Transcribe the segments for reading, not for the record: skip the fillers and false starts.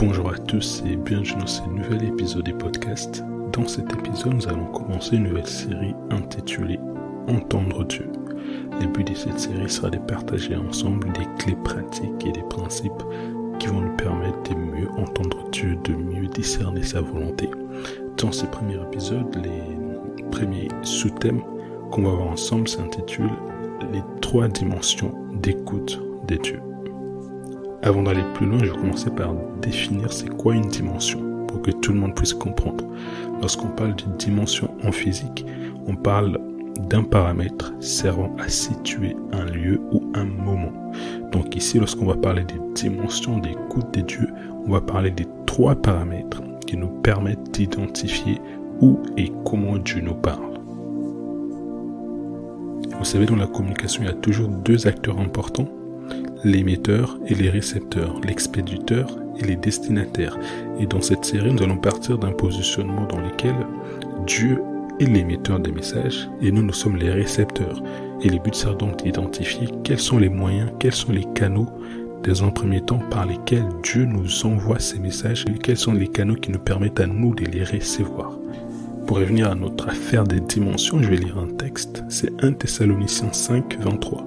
Bonjour à tous et bienvenue dans ce nouvel épisode du podcast. Dans cet épisode, nous allons commencer une nouvelle série intitulée « Entendre Dieu ». Le but de cette série sera de partager ensemble des clés pratiques et des principes qui vont nous permettre de mieux entendre Dieu, de mieux discerner sa volonté. Dans ce premier épisode, les premiers sous-thèmes qu'on va voir ensemble s'intitulent « Les 3 dimensions d'écoute de Dieu ». Avant d'aller plus loin, je vais commencer par définir c'est quoi une dimension, pour que tout le monde puisse comprendre. Lorsqu'on parle d'une dimension en physique, on parle d'un paramètre servant à situer un lieu ou un moment. Donc ici, lorsqu'on va parler des dimensions d'écoute de Dieu, on va parler des 3 paramètres qui nous permettent d'identifier où et comment Dieu nous parle. Vous savez, dans la communication, il y a toujours 2 acteurs importants, l'émetteur et les récepteurs, l'expéditeur et les destinataires. Et dans cette série, nous allons partir d'un positionnement dans lequel Dieu est l'émetteur des messages et nous sommes les récepteurs. Et le but sera donc d'identifier quels sont les moyens, quels sont les canaux dans un premier temps par lesquels Dieu nous envoie ces messages et quels sont les canaux qui nous permettent à nous de les recevoir. Pour revenir à notre affaire des dimensions, je vais lire un texte, c'est 1 Thessaloniciens 5, 23.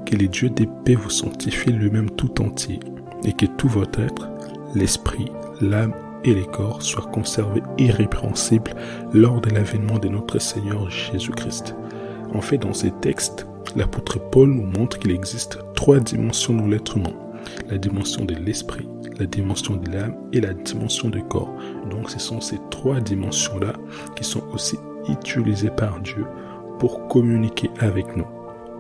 Que le Dieu des paix vous sanctifie lui-même tout entier, et que tout votre être, l'esprit, l'âme et les corps soient conservés irrépréhensibles lors de l'avènement de notre Seigneur Jésus-Christ. En fait, dans ces textes, l'apôtre Paul nous montre qu'il existe 3 dimensions dans l'être humain. La dimension de l'esprit, la dimension de l'âme et la dimension du corps. Donc ce sont ces 3 dimensions-là qui sont aussi utilisées par Dieu pour communiquer avec nous.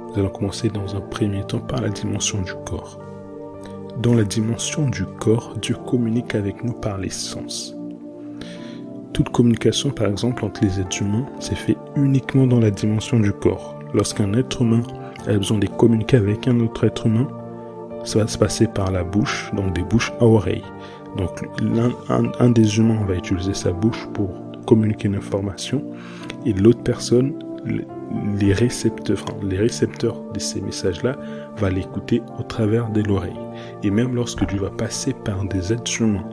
Nous allons commencer dans un premier temps par la dimension du corps. Dans la dimension du corps, Dieu communique avec nous par les sens. Toute communication, par exemple, entre les êtres humains, c'est fait uniquement dans la dimension du corps. Lorsqu'un être humain a besoin de communiquer avec un autre être humain, ça va se passer par la bouche, donc des bouches à oreilles. Donc un des humains va utiliser sa bouche pour communiquer une information et l'autre personne, les récepteurs de ces messages-là va l'écouter au travers de l'oreille. Et même lorsque Dieu va passer par des êtres humains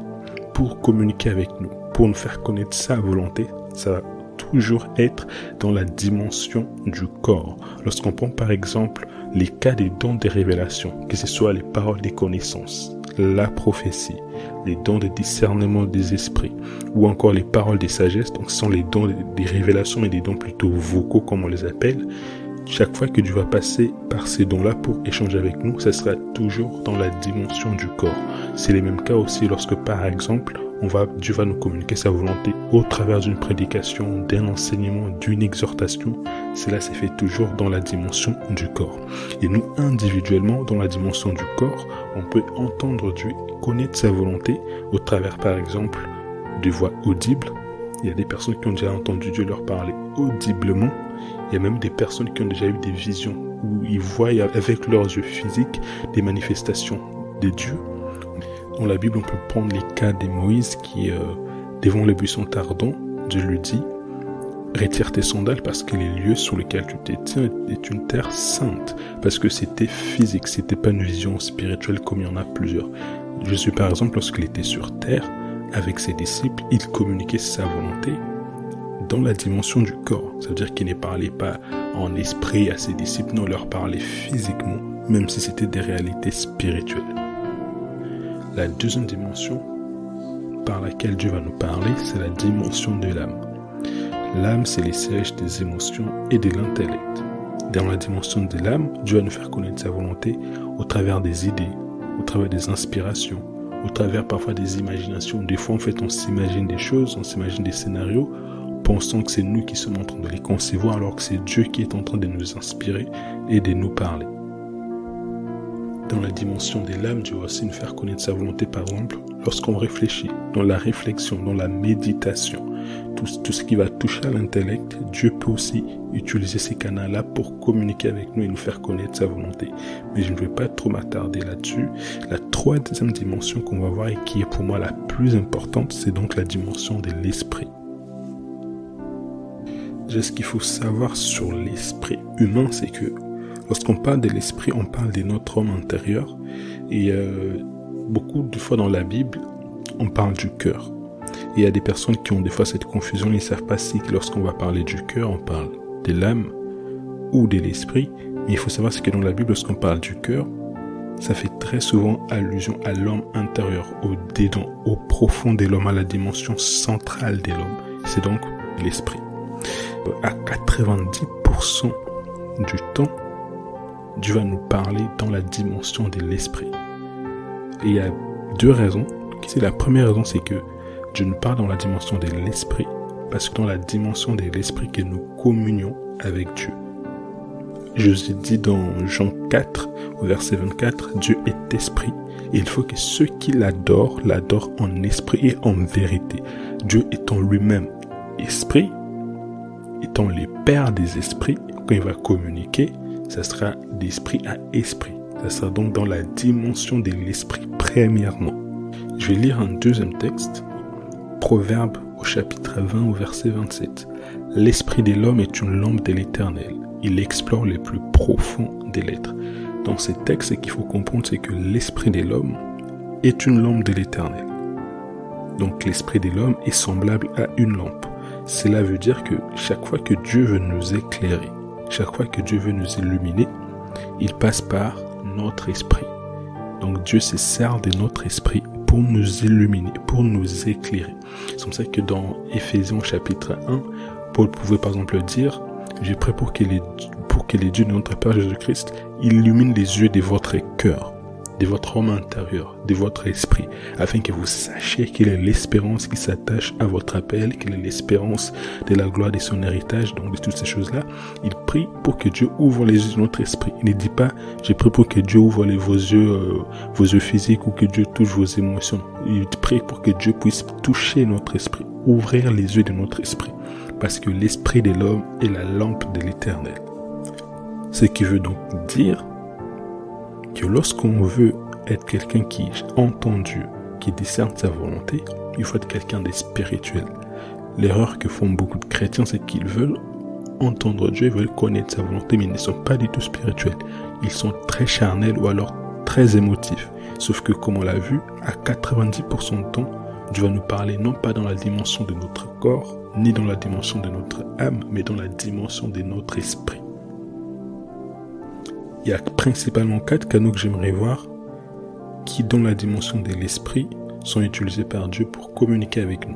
pour communiquer avec nous, pour nous faire connaître sa volonté, ça va toujours être dans la dimension du corps. Lorsqu'on prend par exemple les cas des dons de révélation, que ce soit les paroles des connaissances, la prophétie, les dons de discernement des esprits, ou encore les paroles des sagesses, donc ce sont les dons des révélations, mais des dons plutôt vocaux comme on les appelle. Chaque fois que Dieu va passer par ces dons-là pour échanger avec nous, ça sera toujours dans la dimension du corps. C'est les mêmes cas aussi lorsque par exemple, Dieu va nous communiquer sa volonté au travers d'une prédication, d'un enseignement, d'une exhortation. Cela s'est fait toujours dans la dimension du corps. Et nous, individuellement, dans la dimension du corps, on peut entendre Dieu, connaître sa volonté au travers, par exemple, de voix audibles. Il y a des personnes qui ont déjà entendu Dieu leur parler audiblement. Il y a même des personnes qui ont déjà eu des visions où ils voient avec leurs yeux physiques des manifestations de Dieu. Dans la Bible, on peut prendre les cas de Moïse qui, devant le buisson ardent, Dieu lui dit « Retire tes sandales parce que les lieux sur lesquels tu te tiens est une terre sainte. » Parce que c'était physique, c'était pas une vision spirituelle comme il y en a plusieurs. Jésus, par exemple, lorsqu'il était sur terre, avec ses disciples, il communiquait sa volonté dans la dimension du corps. Ça veut dire qu'il ne parlait pas en esprit à ses disciples, non, il leur parlait physiquement, même si c'était des réalités spirituelles. La deuxième dimension par laquelle Dieu va nous parler, c'est la dimension de l'âme. L'âme, c'est les sièges des émotions et de l'intellect. Dans la dimension de l'âme, Dieu va nous faire connaître sa volonté au travers des idées, au travers des inspirations, au travers parfois des imaginations. Des fois, en fait, on s'imagine des choses, on s'imagine des scénarios, pensant que c'est nous qui sommes en train de les concevoir, alors que c'est Dieu qui est en train de nous inspirer et de nous parler. Dans la dimension de l'âme, Dieu va aussi nous faire connaître sa volonté, par exemple, lorsqu'on réfléchit, dans la réflexion, dans la méditation, tout ce qui va toucher à l'intellect, Dieu peut aussi utiliser ces canaux-là pour communiquer avec nous et nous faire connaître sa volonté. Mais je ne vais pas trop m'attarder là-dessus. La 3e dimension qu'on va voir et qui est pour moi la plus importante, c'est donc la dimension de l'esprit. Ce qu'il faut savoir sur l'esprit humain, c'est que lorsqu'on parle de l'esprit, on parle de notre homme intérieur. Et beaucoup de fois dans la Bible, on parle du cœur. Et il y a des personnes qui ont des fois cette confusion, ils ne savent pas si lorsqu'on va parler du cœur, on parle de l'âme ou de l'esprit. Mais il faut savoir que dans la Bible, lorsqu'on parle du cœur, ça fait très souvent allusion à l'homme intérieur, au dédon, au profond de l'homme, à la dimension centrale de l'homme. C'est donc l'esprit. À 90% du temps, Dieu va nous parler dans la dimension de l'esprit. Et il y a deux raisons. La première raison, c'est que Dieu nous parle dans la dimension de l'esprit, parce que dans la dimension de l'esprit que nous communions avec Dieu. Jésus dit dans Jean 4, au verset 24, Dieu est esprit, et il faut que ceux qui l'adorent en esprit et en vérité. Dieu étant lui-même esprit, étant le Père des esprits, quand il va communiquer, ça sera d'esprit à esprit. Ça sera donc dans la dimension de l'esprit, premièrement. Je vais lire un deuxième texte, Proverbe au chapitre 20, au verset 27. L'esprit de l'homme est une lampe de l'Éternel. Il explore les plus profonds des lettres. Dans ces textes, ce qu'il faut comprendre, c'est que l'esprit de l'homme est une lampe de l'Éternel. Donc l'esprit de l'homme est semblable à une lampe. Cela veut dire que chaque fois que Dieu veut nous éclairer, chaque fois que Dieu veut nous illuminer, il passe par notre esprit. Donc Dieu se sert de notre esprit pour nous illuminer, pour nous éclairer. C'est comme ça que dans Éphésiens chapitre 1, Paul pouvait par exemple dire « Je prie pour que les dieux de notre Père Jésus-Christ illuminent les yeux de votre cœur, de votre homme intérieur, de votre esprit, afin que vous sachiez quelle est l'espérance qui s'attache à votre appel, quelle est l'espérance de la gloire de son héritage. » Donc de toutes ces choses-là, il prie pour que Dieu ouvre les yeux de notre esprit. Il ne dit pas « Je prie pour que Dieu ouvre vos yeux physiques ou que Dieu touche vos émotions. » Il prie pour que Dieu puisse toucher notre esprit, ouvrir les yeux de notre esprit. Parce que l'esprit de l'homme est la lampe de l'Éternel. Ce qui veut donc dire que lorsqu'on veut être quelqu'un qui entend Dieu, qui discerne sa volonté, il faut être quelqu'un de spirituel. L'erreur que font beaucoup de chrétiens, c'est qu'ils veulent entendre Dieu, ils veulent connaître sa volonté, mais ils ne sont pas du tout spirituels. Ils sont très charnels ou alors très émotifs. Sauf que, comme on l'a vu, à 90% du temps, Dieu va nous parler non pas dans la dimension de notre corps, ni dans la dimension de notre âme, mais dans la dimension de notre esprit. Il y a principalement 4 canaux que j'aimerais voir qui, dans la dimension de l'esprit, sont utilisés par Dieu pour communiquer avec nous.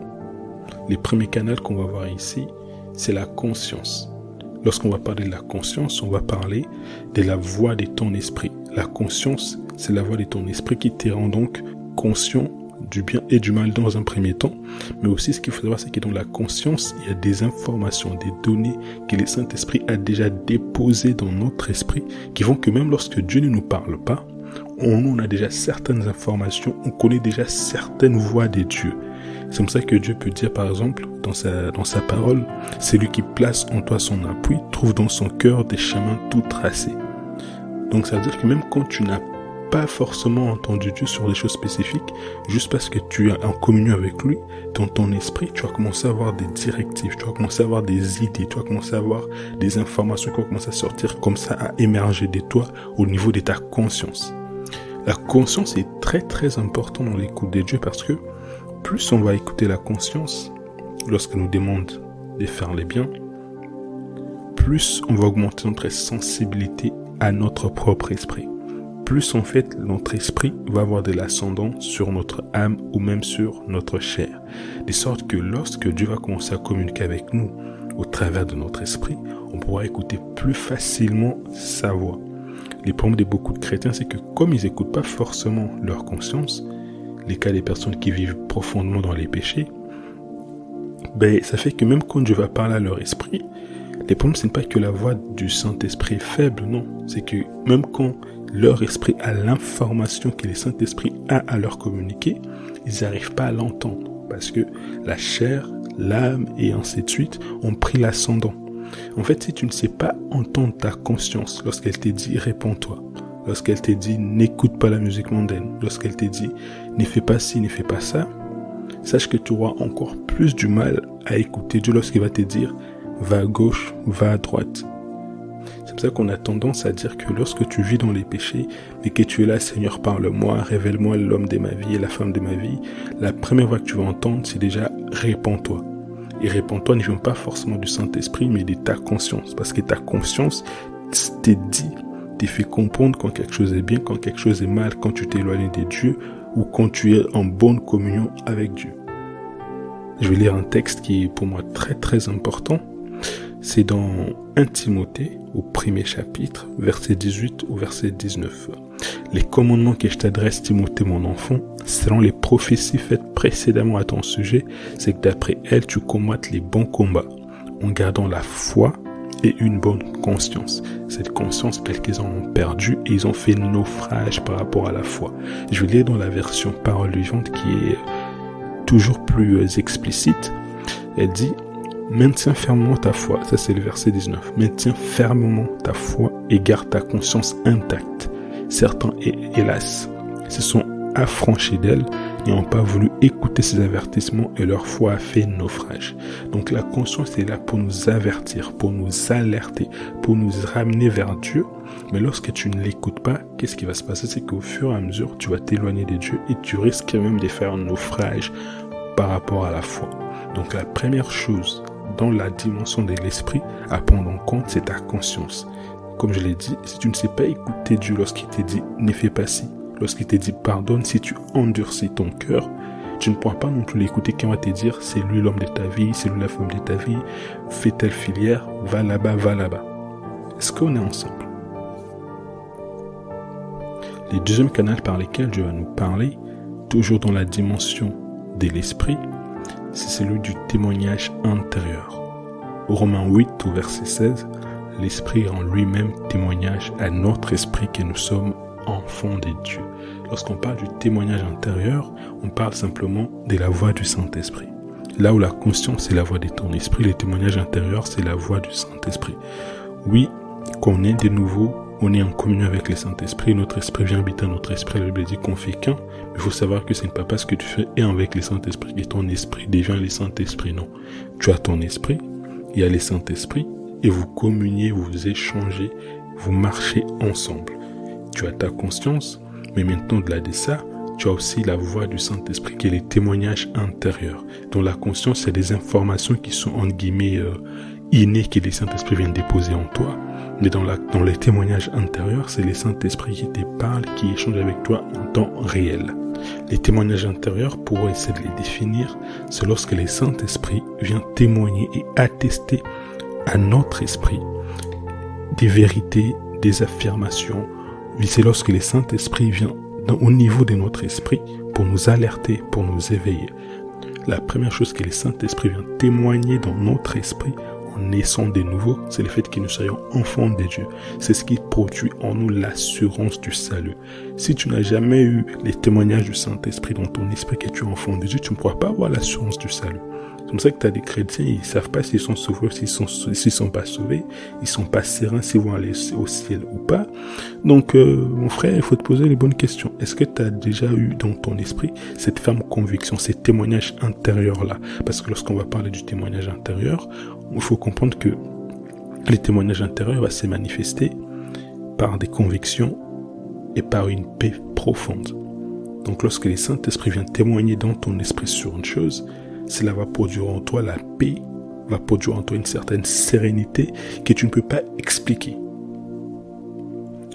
Les premiers canaux qu'on va voir ici, c'est la conscience. Lorsqu'on va parler de la conscience, on va parler de la voix de ton esprit. La conscience, c'est la voix de ton esprit qui te rend donc conscient du bien et du mal dans un premier temps, mais aussi ce qu'il faut savoir, c'est que dans la conscience, il y a des informations, des données que le Saint-Esprit a déjà déposées dans notre esprit, qui font que même lorsque Dieu ne nous parle pas, on a déjà certaines informations, on connaît déjà certaines voies de Dieu. C'est comme ça que Dieu peut dire, par exemple, dans sa parole, « Celui qui place en toi son appui trouve dans son cœur des chemins tout tracés. » Donc ça veut dire que même quand tu n'as pas forcément entendu Dieu sur des choses spécifiques, juste parce que tu es en communion avec lui, dans ton esprit, tu vas commencer à avoir des directives, tu vas commencer à avoir des idées, tu vas commencer à avoir des informations qui vont commencer à sortir comme ça, à émerger de toi au niveau de ta conscience. La conscience est très très importante dans l'écoute de Dieu parce que plus on va écouter la conscience lorsqu'elle nous demande de faire les biens, plus on va augmenter notre sensibilité à notre propre esprit. Plus en fait notre esprit va avoir de l'ascendant sur notre âme ou même sur notre chair. De sorte que lorsque Dieu va commencer à communiquer avec nous au travers de notre esprit, on pourra écouter plus facilement sa voix. Les problèmes de beaucoup de chrétiens, c'est que comme ils n'écoutent pas forcément leur conscience, les cas des personnes qui vivent profondément dans les péchés, ça fait que même quand Dieu va parler à leur esprit, les problèmes, ce n'est pas que la voix du Saint-Esprit est faible, non. C'est que même quand leur esprit a l'information que le Saint-Esprit a à leur communiquer, ils n'arrivent pas à l'entendre. Parce que la chair, l'âme et ainsi de suite ont pris l'ascendant. En fait, si tu ne sais pas entendre ta conscience lorsqu'elle te dit « réponds-toi », lorsqu'elle te dit « n'écoute pas la musique mondaine », lorsqu'elle te dit « ne fais pas ci, ne fais pas ça », sache que tu auras encore plus du mal à écouter Dieu lorsqu'il va te dire « va à gauche, va à droite ». C'est pour ça qu'on a tendance à dire que lorsque tu vis dans les péchés et que tu es là, Seigneur, parle-moi, révèle-moi l'homme de ma vie et la femme de ma vie, la première voix que tu vas entendre, c'est déjà « répands-toi ». Et répands-toi ne vient pas forcément du Saint-Esprit, mais de ta conscience. Parce que ta conscience t'est dit, t'est fait comprendre quand quelque chose est bien, quand quelque chose est mal, quand tu t'éloignes de Dieu ou quand tu es en bonne communion avec Dieu. Je vais lire un texte qui est pour moi très très important. C'est dans 1 Timothée, au premier chapitre, verset 18 au verset 19. Les commandements que je t'adresse, Timothée, mon enfant, selon les prophéties faites précédemment à ton sujet, c'est que d'après elles, tu combattes les bons combats, en gardant la foi et une bonne conscience. Cette conscience, quelques-uns ont perdu et ils ont fait naufrage par rapport à la foi. Je vais lire dans la version parole vivante qui est toujours plus explicite. Elle dit: maintiens fermement ta foi, ça c'est le verset 19, maintiens fermement ta foi et garde ta conscience intacte. Certains, hélas, se sont affranchis d'elle, n'ayant pas voulu écouter ses avertissements et leur foi a fait naufrage. Donc la conscience est là pour nous avertir, pour nous alerter, pour nous ramener vers Dieu. Mais lorsque tu ne l'écoutes pas, qu'est-ce qui va se passer? C'est qu'au fur et à mesure, tu vas t'éloigner de Dieu et tu risques même de faire un naufrage par rapport à la foi. Donc la première chose dans la dimension de l'esprit à prendre en compte, c'est ta conscience. Comme je l'ai dit, si tu ne sais pas écouter Dieu lorsqu'il te dit « ne fais pas ci », lorsqu'il te dit « pardonne », si tu endurcis ton cœur, tu ne pourras pas non plus l'écouter quand il va te dire « c'est lui l'homme de ta vie, c'est lui la femme de ta vie, fais telle filière, va là-bas, va là-bas ». Est-ce qu'on est ensemble? Le deuxième canal par lequel Dieu va nous parler, toujours dans la dimension de l'esprit, c'est celui du témoignage intérieur. Romains 8 au verset 16, l'esprit rend lui-même témoignage à notre esprit que nous sommes enfants de Dieu. Lorsqu'on parle du témoignage intérieur, on parle simplement de la voix du Saint-Esprit. Là où la conscience c'est la voix de ton esprit, le témoignage intérieur c'est la voix du Saint-Esprit. Oui, qu'on est de nouveau, on est en communion avec le Saint-Esprit, notre esprit vient habiter notre esprit, la Bible dit qu'on fait qu'un, mais il faut savoir que ce n'est pas parce que tu fais un avec le Saint-Esprit que ton esprit devient le Saint-Esprit, non. Tu as ton esprit, il y a le Saint-Esprit, et vous communiez, vous échangez, vous marchez ensemble. Tu as ta conscience, mais maintenant au-delà de ça, tu as aussi la voix du Saint-Esprit qui est les témoignages intérieurs. Dans la conscience, c'est des informations qui sont entre guillemets innées que le Saint-Esprit vient déposer en toi. Mais dans les témoignages intérieurs, c'est le Saint-Esprit qui te parle, qui échange avec toi en temps réel. Les témoignages intérieurs, pour essayer de les définir, c'est lorsque le Saint-Esprit vient témoigner et attester à notre esprit des vérités, des affirmations. C'est lorsque le Saint-Esprit vient au niveau de notre esprit pour nous alerter, pour nous éveiller. La première chose que le Saint-Esprit vient témoigner dans notre esprit en naissant de nouveau, c'est le fait que nous soyons enfants de Dieu. C'est ce qui produit en nous l'assurance du salut. Si tu n'as jamais eu les témoignages du Saint-Esprit dans ton esprit que tu es enfant de Dieu, tu ne pourras pas avoir l'assurance du salut. C'est comme ça que tu as des chrétiens, ils ne savent pas s'ils sont sauvés ou s'ils sont pas sauvés. Ils ne sont pas sereins s'ils vont aller au ciel ou pas. Donc, mon frère, il faut te poser les bonnes questions. Est-ce que tu as déjà eu dans ton esprit cette ferme conviction, ces témoignages intérieurs-là? Parce que lorsqu'on va parler du témoignage intérieur, il faut comprendre que les témoignages intérieurs vont se manifester par des convictions et par une paix profonde. Donc, lorsque le Saint-Esprit vient témoigner dans ton esprit sur une chose, cela va produire en toi la paix, va produire en toi une certaine sérénité que tu ne peux pas expliquer.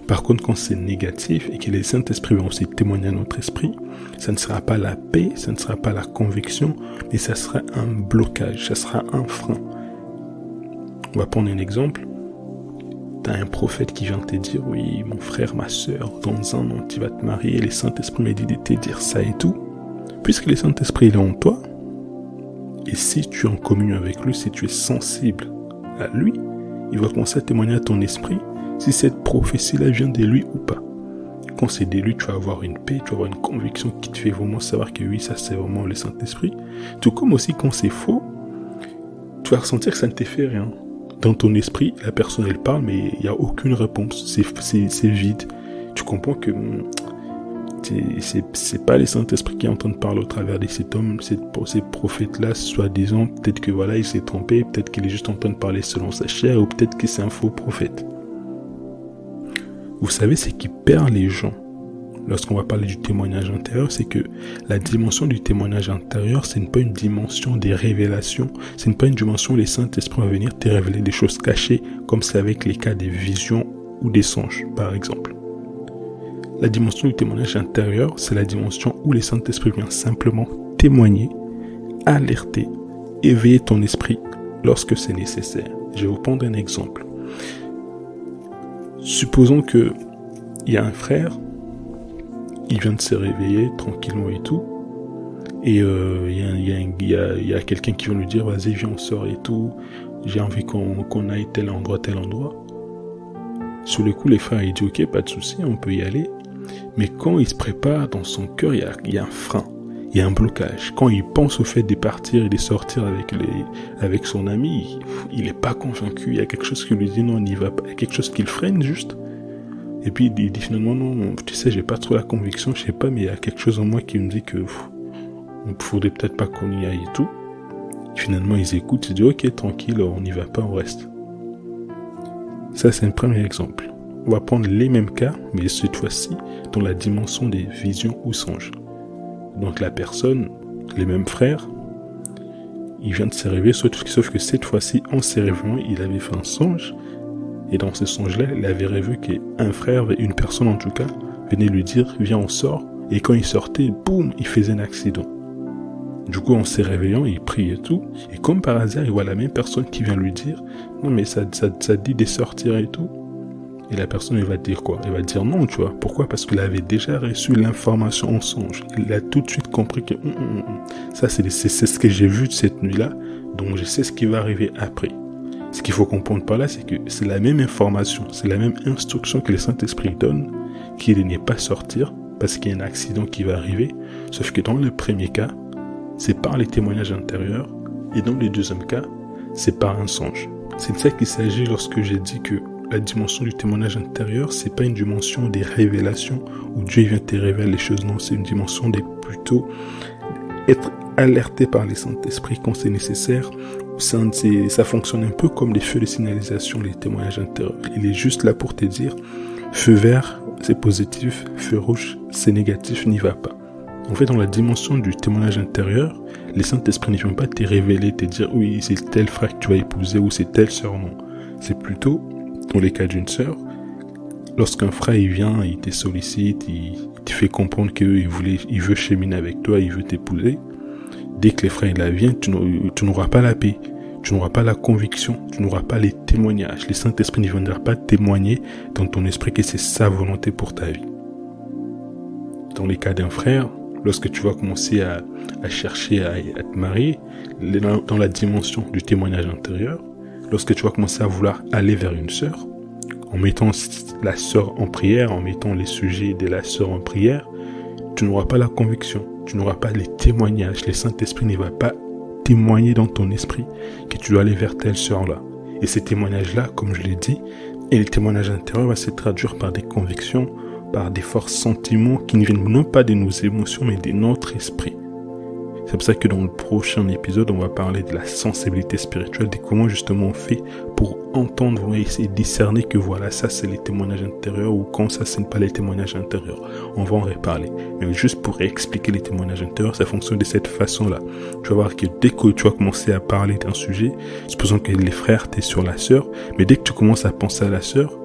Par contre, quand c'est négatif et que les Saint-Esprit vont aussi témoigner à notre esprit, ça ne sera pas la paix, ça ne sera pas la conviction, mais ça sera un blocage, ça sera un frein. On va prendre un exemple. Tu as un prophète qui vient te dire, oui, mon frère, ma soeur, dans 1 an, tu vas te marier, et le Saint-Esprit m'a dit de te dire ça et tout. Puisque le Saint-Esprit est en toi, et si tu es en communion avec lui, si tu es sensible à lui, il va commencer à témoigner à ton esprit si cette prophétie-là vient de lui ou pas. Quand c'est de lui, tu vas avoir une paix, tu vas avoir une conviction qui te fait vraiment savoir que oui, ça c'est vraiment le Saint-Esprit. Tout comme aussi quand c'est faux, tu vas ressentir que ça ne te fait rien. Dans ton esprit, la personne elle parle, mais il n'y a aucune réponse, c'est vide. Tu comprends que c'est pas le Saint-Esprit qui est en train de parler au travers de cet homme, ces prophètes-là, soi-disant, peut-être que voilà, il s'est trompé, peut-être qu'il est juste en train de parler selon sa chair, ou peut-être que c'est un faux prophète. Vous savez, ce qui perd les gens lorsqu'on va parler du témoignage intérieur, c'est que la dimension du témoignage intérieur, ce n'est pas une dimension des révélations, ce n'est pas une dimension où les Saint-Esprit vont venir te révéler des choses cachées, comme c'est avec les cas des visions ou des songes, par exemple. La dimension du témoignage intérieur, c'est la dimension où les Saint-Esprit viennent simplement témoigner, alerter, éveiller ton esprit lorsque c'est nécessaire. Je vais vous prendre un exemple. Supposons que il y a un frère, il vient de se réveiller tranquillement et tout, et il y a quelqu'un qui vient lui dire vas-y viens on sort et tout, j'ai envie qu'on aille tel endroit. Sur le coup les frères il dit ok pas de souci on peut y aller, mais quand il se prépare dans son cœur il y a un frein, il y a un blocage. Quand il pense au fait de partir et de sortir avec son ami, il n'est pas convaincu, il y a quelque chose qui lui dit non on n'y va pas, il y a quelque chose qui le freine juste. Et puis il dit finalement non, tu sais, j'ai pas trop la conviction, je sais pas, mais il y a quelque chose en moi qui me dit que on faudrait peut-être pas qu'on y aille et tout. Finalement ils écoutent, ils disent ok tranquille, on n'y va pas, on reste. Ça c'est un premier exemple. On va prendre les mêmes cas, mais cette fois-ci dans la dimension des visions ou songes. Donc la personne, les mêmes frères, il vient de se réveiller, sauf que cette fois-ci en se réveillant, il avait fait un songe. Et dans ce songe-là, il avait rêvé qu'un frère, une personne en tout cas, venait lui dire « Viens, on sort ». Et quand il sortait, boum, il faisait un accident. Du coup, en se réveillant, il prie et tout. Et comme par hasard, il voit la même personne qui vient lui dire « Non, mais ça dit de sortir et tout ». Et la personne, elle va dire quoi? Elle va dire non, tu vois. Pourquoi? Parce qu'il avait déjà reçu l'information en songe. Il a tout de suite compris que ça, c'est ce que j'ai vu de cette nuit-là. Donc, je sais ce qui va arriver après. Ce qu'il faut comprendre par là, c'est que c'est la même information, c'est la même instruction que le Saint-Esprit donne, qu'il n'est pas sortir, parce qu'il y a un accident qui va arriver, sauf que dans le premier cas, c'est par les témoignages intérieurs, et dans le deuxième cas, c'est par un songe. C'est de ça qu'il s'agit lorsque j'ai dit que la dimension du témoignage intérieur, c'est pas une dimension des révélations, où Dieu vient te révéler les choses, non, c'est une dimension des plutôt être alerté par les Saint-Esprit quand c'est nécessaire. Ça fonctionne un peu comme les feux de signalisation, les témoignages intérieurs. Il est juste là pour te dire, feu vert, c'est positif, feu rouge, c'est négatif, n'y va pas. En fait, dans la dimension du témoignage intérieur, les Saint-Esprit ne viennent pas te révéler, te dire, oui, c'est tel frère que tu vas épouser ou c'est telle sœur, non. C'est plutôt, dans les cas d'une sœur, lorsqu'un frère, il vient, il te sollicite, il te fait comprendre qu'il veut cheminer avec toi, il veut t'épouser. Dès que les frères là viennent, tu n'auras pas la paix, tu n'auras pas la conviction, tu n'auras pas les témoignages. Les Saint-Esprit ne viendra pas témoigner dans ton esprit que c'est sa volonté pour ta vie. Dans les cas d'un frère, lorsque tu vas commencer à chercher à te marier, dans la dimension du témoignage intérieur, lorsque tu vas commencer à vouloir aller vers une sœur, en mettant la sœur en prière, en mettant les sujets de la sœur en prière, tu n'auras pas la conviction. Tu n'auras pas les témoignages. Le Saint-Esprit ne va pas témoigner dans ton esprit que tu dois aller vers telle sœur-là. Et ces témoignages-là, comme je l'ai dit, et les témoignages intérieurs vont se traduire par des convictions, par des forts sentiments qui ne viennent non pas de nos émotions, mais de notre esprit. C'est pour ça que dans le prochain épisode, on va parler de la sensibilité spirituelle, de comment justement on fait pour entendre et discerner que voilà, ça c'est les témoignages intérieurs ou quand ça c'est pas les témoignages intérieurs. On va en reparler. Mais juste pour expliquer les témoignages intérieurs, ça fonctionne de cette façon-là. Tu vas voir que dès que tu vas commencer à parler d'un sujet, supposons que les frères, t'es sur la sœur, mais dès que tu commences à penser à la sœur,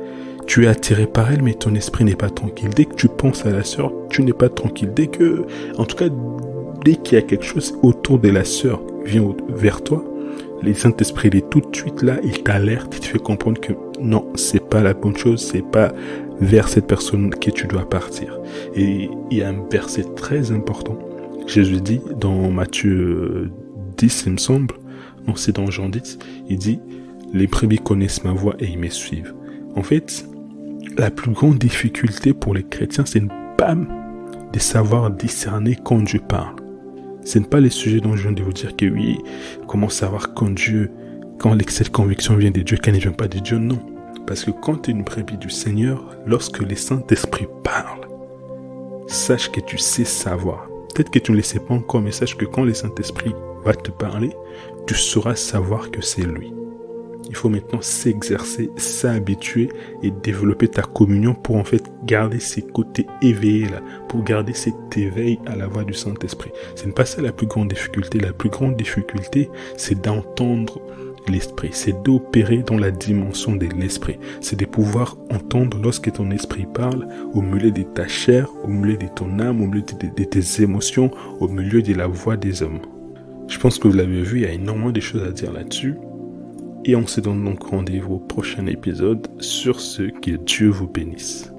tu es attiré par elle, mais ton esprit n'est pas tranquille. Dès que tu penses à la sœur, tu n'es pas tranquille. Dès qu'il y a quelque chose autour de la sœur qui vient vers toi, les Saint-Esprit, il est tout de suite là, il t'alerte, il te fait comprendre que non, c'est pas la bonne chose, c'est pas vers cette personne que tu dois partir. Et il y a un verset très important. Jésus dit dans Matthieu 10, il me semble, non, c'est dans Jean 10, il dit, les brebis connaissent ma voix et ils me suivent. En fait, la plus grande difficulté pour les chrétiens, c'est de savoir discerner quand Dieu parle. Ce n'est pas les sujets dont je viens de vous dire que oui, comment savoir quand cette conviction vient de Dieu, quand elle ne vient pas de Dieu, non. Parce que quand tu es une brebis du Seigneur, lorsque les Saint-Esprit parlent, sache que tu sais savoir. Peut-être que tu ne le sais pas encore, mais sache que quand le Saint-Esprit va te parler, tu sauras savoir que c'est lui. Il faut maintenant s'exercer, s'habituer et développer ta communion pour en fait garder ces côtés éveillés là, pour garder cet éveil à la voix du Saint-Esprit. Ce n'est pas ça la plus grande difficulté. La plus grande difficulté, c'est d'entendre l'esprit, c'est d'opérer dans la dimension de l'esprit, c'est de pouvoir entendre lorsque ton esprit parle au milieu de ta chair, au milieu de ton âme, au milieu de tes émotions, au milieu de la voix des hommes. Je pense que vous l'avez vu, il y a énormément de choses à dire là-dessus. Et on se donne donc rendez-vous au prochain épisode. Sur ce, que Dieu vous bénisse.